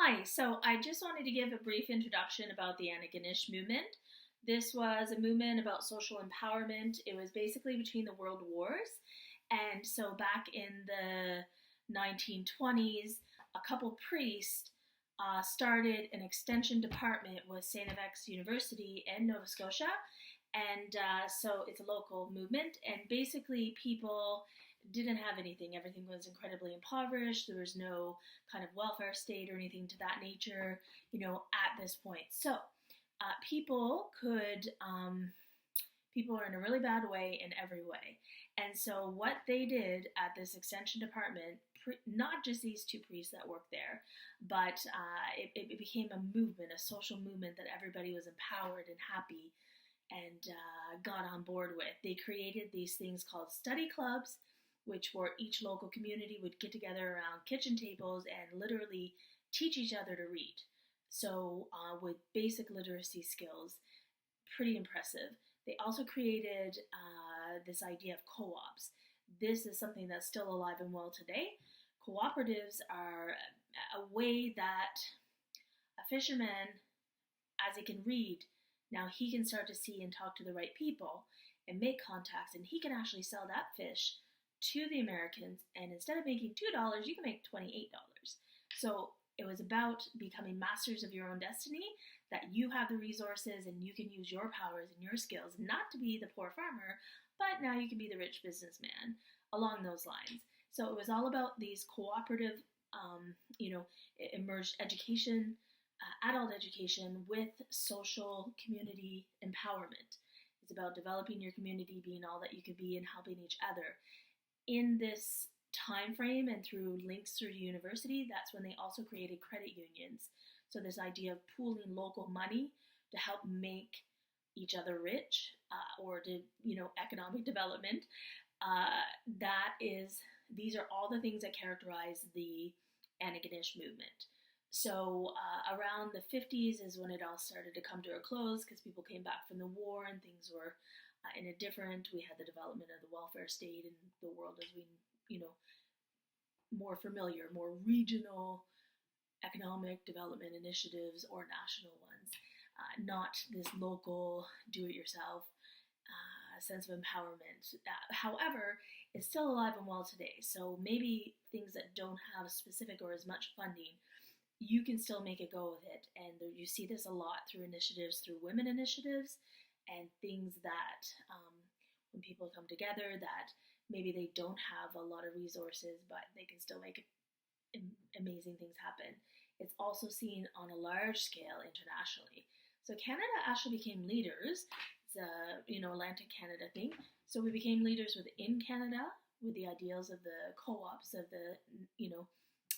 Hi, so I just wanted to give a brief introduction about the Antigonish Movement. This was a movement about social empowerment. It was basically between the world wars. And so back in the 1920s, a couple priests started an extension department with St. FX University in Nova Scotia. And so it's a local movement. And basically, people didn't have anything. Everything was incredibly impoverished. There was no kind of welfare state or anything to that nature, at this point. So people could, people are in a really bad way in every way. And so what they did at this extension department, not just these two priests that worked there, but it became a movement, a social movement that everybody was empowered and happy and got on board with. They created these things called study clubs, which for each local community would get together around kitchen tables and literally teach each other to read. So with basic literacy skills, pretty impressive. They also created this idea of co-ops. This is something that's still alive and well today. Cooperatives are a way that a fisherman, as he can read, now he can start to see and talk to the right people and make contacts, and he can actually sell that fish to the Americans, and instead of making $2, you can make $28. So it was about becoming masters of your own destiny, that you have the resources and you can use your powers and your skills, not to be the poor farmer, but now you can be the rich businessman, along those lines. So it was all about these cooperative, emerged education, adult education with social community empowerment. It's about developing your community, being all that you could be, and helping each other. In this time frame and through links through the university, that's when they also created credit unions. So this idea of pooling local money to help make each other rich or to, economic development. These are all the things that characterize the Antigonish movement. So around the 50s is when it all started to come to a close because people came back from the war and things were we had the development of the welfare state and the world as we, more familiar, more regional economic development initiatives or national ones, not this local do-it-yourself sense of empowerment. However, it's still alive and well today. So maybe things that don't have specific or as much funding, you can still make a go with it. And you see this a lot through initiatives, through women initiatives, and things that when people come together that maybe they don't have a lot of resources, but they can still make amazing things happen. It's also seen on a large scale internationally. So Canada actually became leaders. It's a Atlantic Canada thing. So we became leaders within Canada with the ideals of the co-ops of the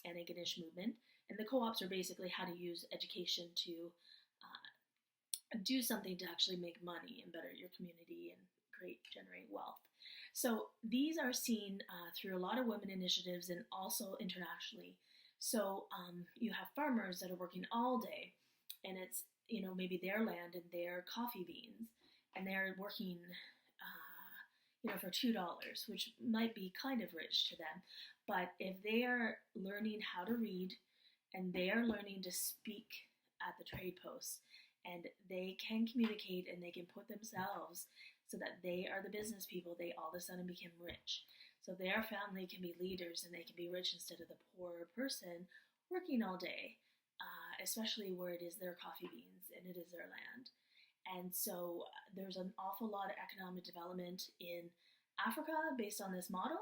Antigonish movement. And the co-ops are basically how to use education to do something to actually make money and better your community and generate wealth. So these are seen through a lot of women initiatives and also internationally. So you have farmers that are working all day, and it's maybe their land and their coffee beans, and they're working for $2, which might be kind of rich to them. But if they are learning how to read and they are learning to speak at the trade posts, and they can communicate and they can put themselves so that they are the business people, they all of a sudden become rich. So their family can be leaders and they can be rich instead of the poor person working all day, especially where it is their coffee beans and it is their land. And so there's an awful lot of economic development in Africa based on this model.